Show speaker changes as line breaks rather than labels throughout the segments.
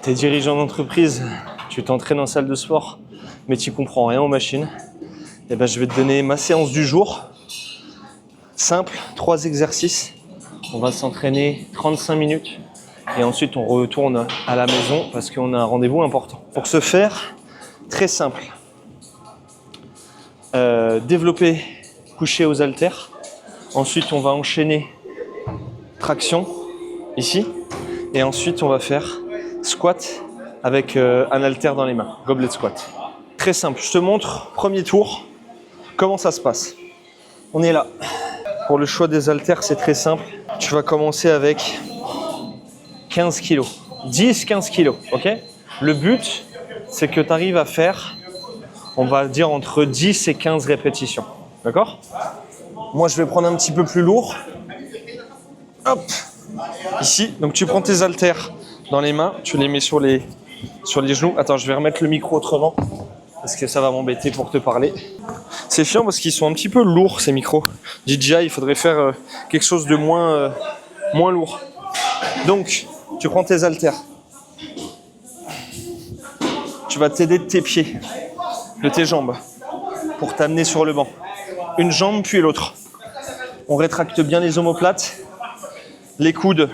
Tu es dirigeant d'entreprise, tu t'entraînes en salle de sport, mais tu comprends rien aux machines. Et ben, je vais te donner ma séance du jour. Simple, 3 exercices. On va s'entraîner 35 minutes. Et ensuite, on retourne à la maison parce qu'on a un rendez-vous important. Pour ce faire, très simple. Développer, coucher aux haltères. Ensuite, on va enchaîner traction, ici. Et ensuite, on va faire squat avec un haltère dans les mains. Goblet squat. Très simple. Je te montre, premier tour, comment ça se passe. On est là. Pour le choix des haltères, c'est très simple. Tu vas commencer avec 15 kg. 10-15 kg, ok? Le but, c'est que tu arrives à faire, on va dire, entre 10 et 15 répétitions. D'accord? Moi, je vais prendre un petit peu plus lourd. Hop! Ici, donc tu prends tes haltères dans les mains, tu les mets sur les genoux. Attends, je vais remettre le micro autrement, parce que ça va m'embêter pour te parler. C'est chiant parce qu'ils sont un petit peu lourds, ces micros. DJI, il faudrait faire quelque chose de moins lourd. Donc, tu prends tes haltères. Tu vas t'aider de tes pieds, de tes jambes, pour t'amener sur le banc. Une jambe puis l'autre. On rétracte bien les omoplates, les coudes,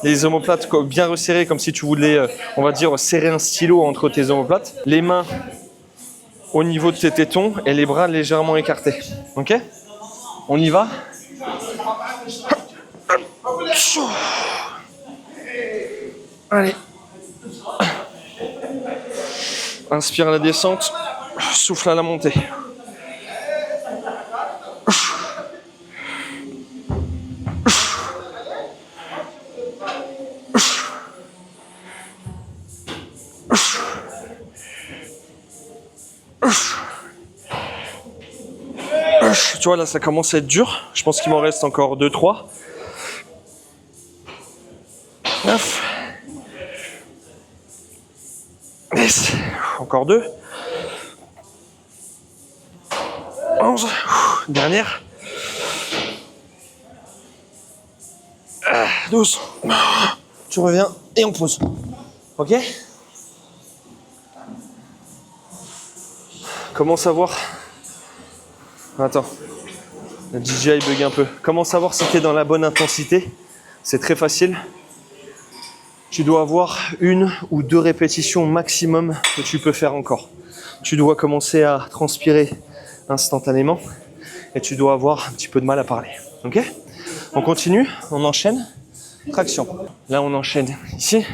les omoplates bien resserrées, comme si tu voulais, on va dire, serrer un stylo entre tes omoplates. Les mains au niveau de tes tétons et les bras légèrement écartés. Ok? On y va? Allez. Inspire à la descente, souffle à la montée. Tu vois, là, ça commence à être dur. Je pense qu'il m'en reste encore 2-3. 9. 10. Encore 2. 11. Dernière. 12. Tu reviens et on pose. Ok? Comment savoir? Attends. Le DJI bug un peu. Comment savoir si tu es dans la bonne intensité? C'est très facile. Tu dois avoir 1 ou 2 répétitions maximum que tu peux faire encore. Tu dois commencer à transpirer instantanément et tu dois avoir un petit peu de mal à parler. Ok? On continue, on enchaîne. Traction. Là, on enchaîne ici.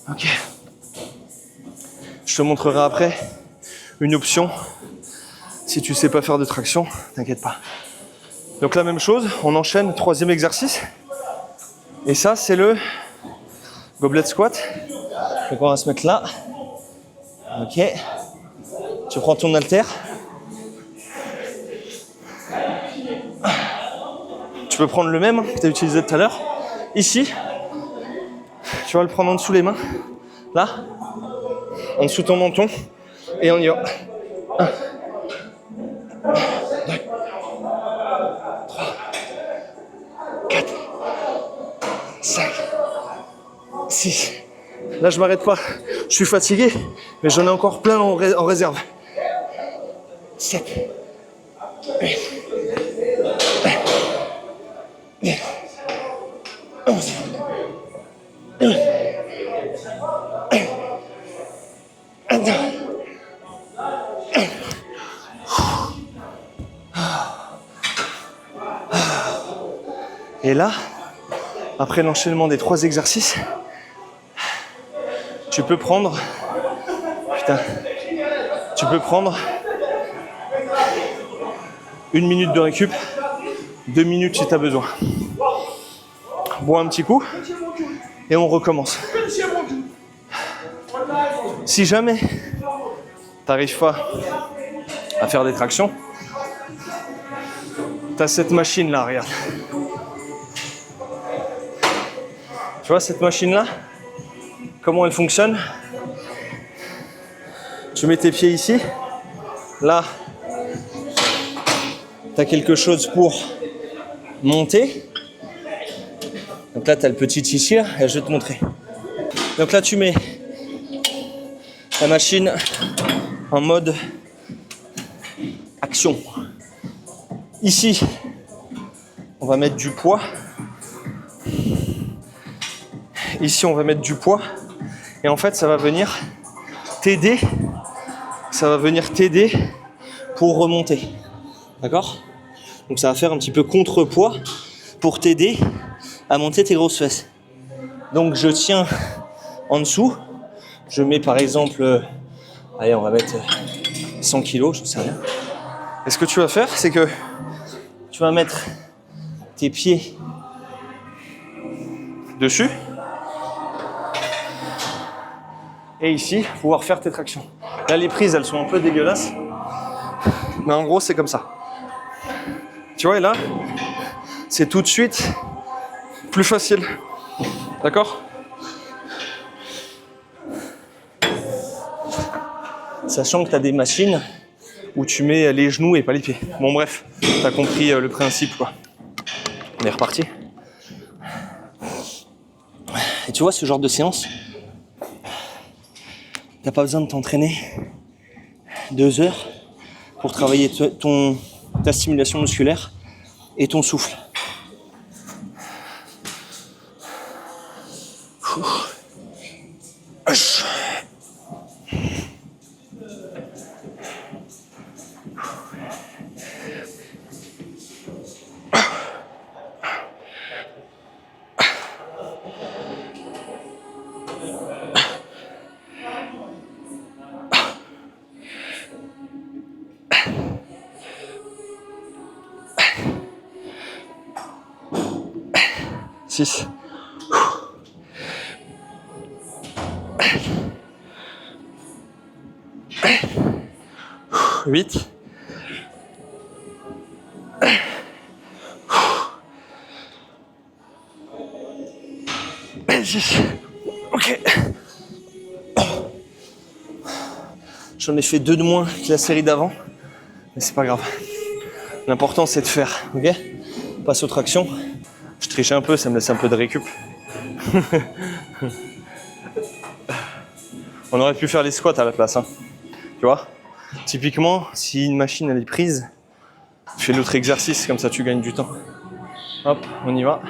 Ok. Je te montrerai après une option. Si tu sais pas faire de traction, t'inquiète pas. Donc la même chose, on enchaîne, 3e exercice. Et ça, c'est le goblet squat. Donc on va se mettre là. Ok. Tu prends ton haltère. Tu peux prendre le même que tu as utilisé tout à l'heure. Ici, tu vas le prendre en dessous les mains. Là, en dessous ton menton. Et on y va. 1, 2, 3, 4, 5, 6. Là, je m'arrête pas. Je suis fatigué, mais j'en ai encore plein en réserve. 7. 8. 11. Et là, après l'enchaînement des 3 exercices, tu peux prendre 1 minute de récup, 2 minutes si tu as besoin. Bois un petit coup et on recommence. Si jamais tu n'arrives pas à faire des tractions. Tu as cette machine là, regarde. Tu vois cette machine là? Comment elle fonctionne? Tu mets tes pieds ici. Là, tu as quelque chose pour monter. Donc là, tu as le petit ici, là, et je vais te montrer. Donc là, tu mets la machine en mode action. Ici, on va mettre du poids. Ici, on va mettre du poids. Et en fait, ça va venir t'aider. Ça va venir t'aider pour remonter. D'accord? Donc ça va faire un petit peu contrepoids pour t'aider à monter tes grosses fesses. Donc je tiens en dessous. Je mets par exemple, allez, on va mettre 100 kg, je ne sais rien. Et ce que tu vas faire, c'est que tu vas mettre tes pieds dessus. Et ici, pouvoir faire tes tractions. Là, les prises, elles sont un peu dégueulasses. Mais en gros, c'est comme ça. Tu vois, et là, c'est tout de suite plus facile. D'accord? Sachant que tu as des machines où tu mets les genoux et pas les pieds. Bon, bref, tu as compris le principe, quoi. On est reparti. Et tu vois, ce genre de séance, t'as pas besoin de t'entraîner 2 heures pour travailler ta stimulation musculaire et ton souffle. Six. 8. 10. Ok. J'en ai fait 2 de moins que la série d'avant, mais c'est pas grave. L'important c'est de faire, ok? Passe aux tractions. Je triche un peu, ça me laisse un peu de récup. On aurait pu faire les squats à la place, hein. Tu vois? Typiquement, si une machine elle est prise, fais l'autre exercice, comme ça tu gagnes du temps. Hop, on y va.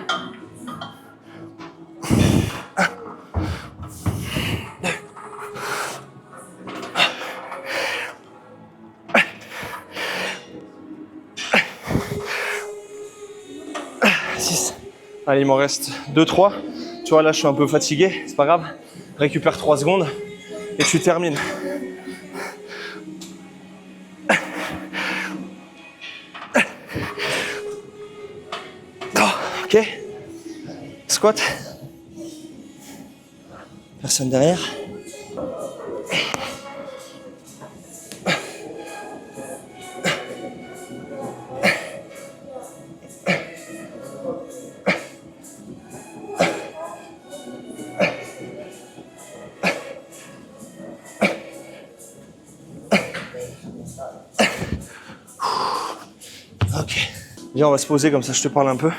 Allez, il m'en reste 2-3. Tu vois, là, je suis un peu fatigué. C'est pas grave. Récupère 3 secondes et tu termines. Ok. Squat. Personne derrière. Ok. Viens, on va se poser comme ça, je te parle un peu.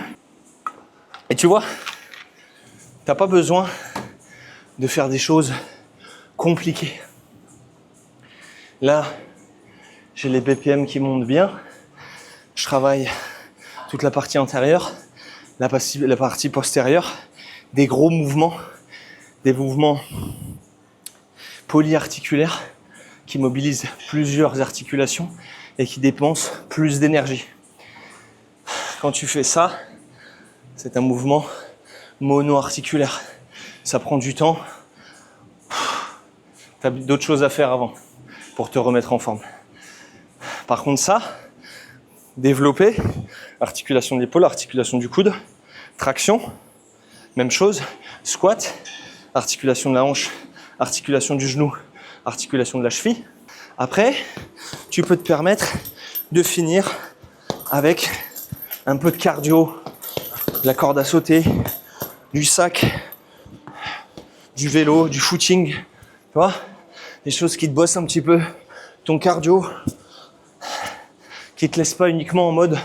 Et tu vois, t'as pas besoin de faire des choses compliquées. Là, j'ai les BPM qui montent bien. Je travaille toute la partie antérieure, la partie postérieure, des gros mouvements, des mouvements polyarticulaires qui mobilisent plusieurs articulations et qui dépensent plus d'énergie. Quand tu fais ça, c'est un mouvement mono-articulaire. Ça prend du temps. Tu as d'autres choses à faire avant pour te remettre en forme. Par contre ça, développer, articulation de l'épaule, articulation du coude, traction, même chose, squat, articulation de la hanche, articulation du genou, articulation de la cheville. Après, tu tu peux te permettre de finir avec un peu de cardio, de la corde à sauter, du sac, du vélo, du footing, tu vois, des choses qui te bossent un petit peu ton cardio, qui te laissent pas uniquement en mode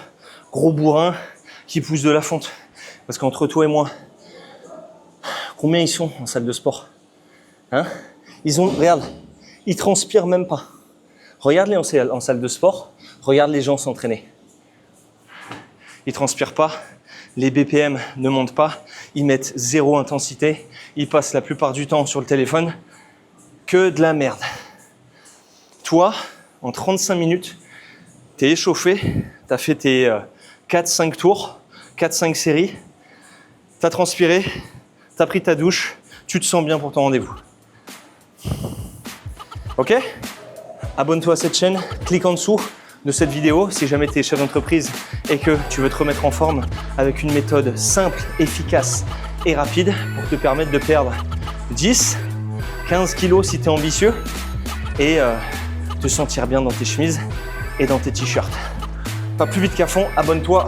gros bourrin qui pousse de la fonte. Parce qu'entre toi et moi, combien ils sont en salle de sport, hein? Regarde, ils transpirent même pas. Regarde-les en salle de sport, regarde les gens s'entraîner. Ils transpirent pas, les BPM ne montent pas, ils mettent zéro intensité, ils passent la plupart du temps sur le téléphone, que de la merde. Toi, en 35 minutes, t'es échauffé, t'as fait tes 4-5 tours, 4-5 séries, t'as transpiré, t'as pris ta douche, tu te sens bien pour ton rendez-vous. Ok? Abonne-toi à cette chaîne, clique en dessous de cette vidéo si jamais tu es chef d'entreprise et que tu veux te remettre en forme avec une méthode simple, efficace et rapide pour te permettre de perdre 10, 15 kilos si tu es ambitieux et te sentir bien dans tes chemises et dans tes t-shirts. Pas plus vite qu'à fond, abonne-toi